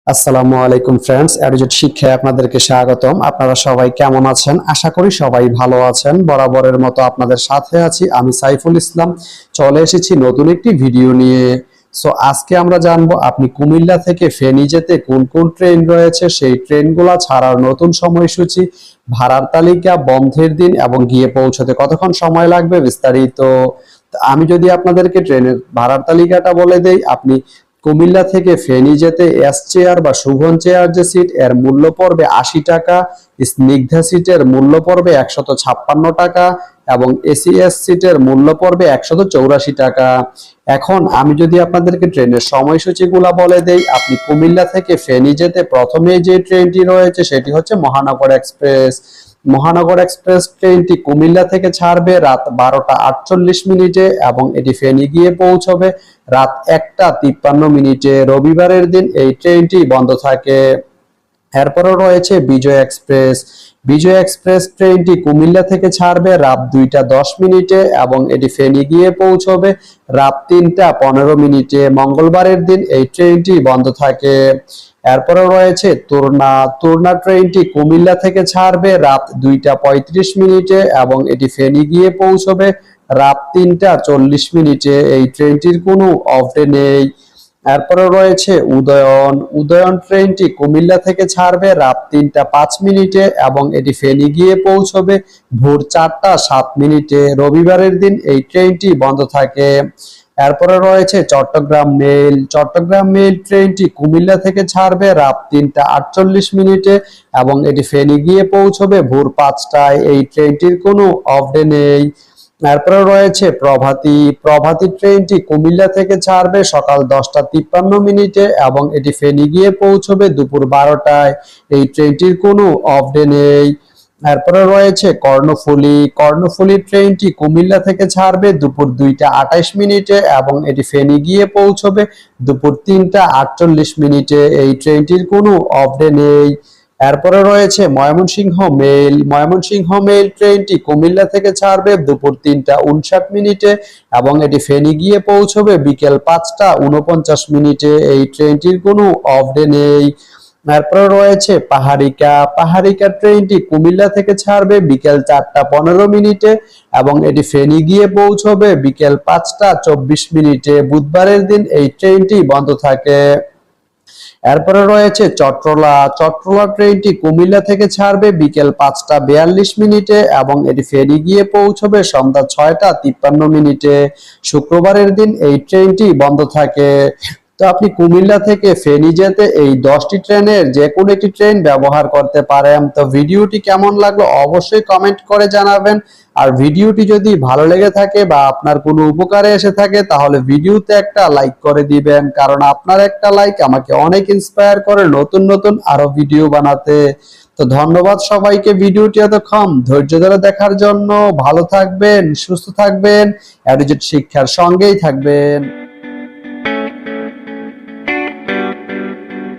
আসসালামু আলাইকুম ফ্রেন্ডস, এডুজেট শিক্ষায় আপনাদেরকে স্বাগতম। আপনারা সবাই কেমন আছেন? আশা করি সবাই ভালো আছেন। বরাবরের মতো আপনাদের সাথে আছি আমি সাইফুল ইসলাম। চলে এসেছি নতুন একটি ভিডিও নিয়ে। আজকে আমরা জানবো আপনি কুমিল্লা থেকে ফেনী যেতে কোন কোন ট্রেন রয়েছে, সেই ট্রেনগুলো ছাড়ার নতুন সময়সূচি, ভাড়ার তালিকা, বন্ধের দিন এবং গিয়ে পৌঁছতে কতক্ষণ সময় লাগবে বিস্তারিত। আমি যদি আপনাদেরকে ট্রেনের ভাড়ার তালিকাটা বলে দেই, আপনি কুমিল্লা থেকে ফেনী যেতে এস চেয়ার বা শুভন চেয়ার যে সিট, এর মূল্য পড়বে ৮০ টাকা। স্নিগ্ধা সিটের মূল্য পড়বে ১৫৬ টাকা এবং এসিএস সিটের মূল্য পড়বে ১৮৪ টাকা। এখন আমি যদি আপনাদেরকে ট্রেনের সময়সূচিগুলো বলে দেই, আপনি কুমিল্লা থেকে ফেনী যেতে প্রথমে যে ট্রেনটি রয়েছে সেটি হচ্ছে মহানগর এক্সপ্রেস। মহানগর এক্সপ্রেস ট্রেনটি কুমিল্লা থেকে ছাড়বে রাত ১২টা ৪৮ মিনিটে এবং এটি ফেনী গিয়ে পৌঁছবে রাত ১টা ৫৩ মিনিটে। রবিবারের দিন এই ট্রেনটি বন্ধ থাকে। এরপরও রয়েছে বিজয় এক্সপ্রেস। বিজয় এক্সপ্রেস ট্রেনটি কুমিল্লা থেকে ছাড়বে রাত ২টা ১০ মিনিটে এবং এটি ফেনী গিয়ে পৌঁছবে রাত ৩টা ১৫ মিনিটে। মঙ্গলবারের দিন এই ট্রেনটি বন্ধ থাকে। এরপরে রয়েছে তুরনা। তুরনা ট্রেনটি কুমিল্লা থেকে ছাড়বে রাত ২টা ৩৫ মিনিটে এবং এটি ফেনী গিয়ে পৌঁছবে রাত ৩টা ৪০ মিনিটে। এই ট্রেনটির কোনো অফ ডে নেই। এরপরে রয়েছে উদয়ন। উদয়ন ট্রেনটি কুমিল্লা থেকে ছাড়বে রাত ৩টা ৫ মিনিটে এবং এটি ফেনী গিয়ে পৌঁছবে ভোর ৪টা ৭ মিনিটে। রবিবারের দিন এই ট্রেনটি বন্ধ থাকে। এরপরে রয়েছে চট্টগ্রাম মেল। চট্টগ্রাম মেল ট্রেনটি কুমিল্লা থেকে ছাড়বে রাত ৩টা ৪৮ মিনিটে এবং এটি ফেনী গিয়ে পৌঁছবে ভোর ৫টায়। এই ট্রেনটির কোনো অফ ডে নেই। এরপরে রয়েছে প্রভাতী। প্রভাতী ট্রেনটি কুমিল্লা থেকে ছাড়বে সকাল ১০টা ৫৩ মিনিটে এবং এটি ফেনী গিয়ে পৌঁছবে দুপুর ১২টায়। এই ট্রেনটির কোনো অফ ডে নেই। এরপরে রয়েছে কর্ণফুলী। কর্ণফুলী ট্রেনটি কুমিল্লা থেকে ছাড়বে দুপুর ২টা ২৮ মিনিটে এবং এটি ফেনী গিয়ে পৌঁছবে দুপুর ৩টা ৪৮ মিনিটে। এই ট্রেনটির কোনো অফ ডে নেই। এরপরে রয়েছে ময়মনসিংহ মেল। ময়মনসিংহ মেল ট্রেনটি কুমিল্লা থেকে ছাড়বে দুপুর ৩টা ৫৯ মিনিটে এবং এটি ফেনী গিয়ে পৌঁছবে বিকেল ৫টা ৪৯ মিনিটে। এই ট্রেনটির কোনো অফ ডে নেই। এরপরে রয়েছে পাহাড়িকা। পাহাড়িকা ট্রেনটি কুমিল্লা থেকে ছাড়বে বিকেল ৪টা ১৫ মিনিটে এবং এটি ফেনী গিয়ে পৌঁছবে বিকেল ৫টা ২৪ মিনিটে। বুধবারের দিন এই ট্রেনটি বন্ধ থাকে। এরপরে রয়েছে চট্টলা। চট্টলা ট্রেনটি কুমিল্লা থেকে ছাড়বে বিকেল ৫টা ৪২ মিনিটে এবং এটি ফেনী গিয়ে পৌঁছবে সন্ধ্যা ৬টা ৫৩ মিনিটে। শুক্রবারের দিন এই ট্রেনটি বন্ধ থাকে। তো আপনি কুমিল্লা থেকে ফেনী যেতে এই ১০টি ট্রেনের যে কোনো একটি ট্রেন ব্যবহার করতে পারেন। তো ভিডিওটি কেমন লাগলো অবশ্যই কমেন্ট করে জানাবেন। আর ভিডিওটি যদি ভালো লেগে থাকে বা আপনার কোনো উপকারে এসে থাকে তাহলে ভিডিওতে একটা লাইক করে দিবেন, কারণ আপনার একটা লাইক আমাকে অনেক ইন্সপায়ার করে নতুন নতুন আরো ভিডিও বানাতে। তো ধন্যবাদ সবাইকে ভিডিওটি এতক্ষণ ধৈর্য ধরে দেখার জন্য। ভালো থাকবেন, সুস্থ থাকবেন, এডুজেট শিক্ষার সঙ্গেই থাকবেন।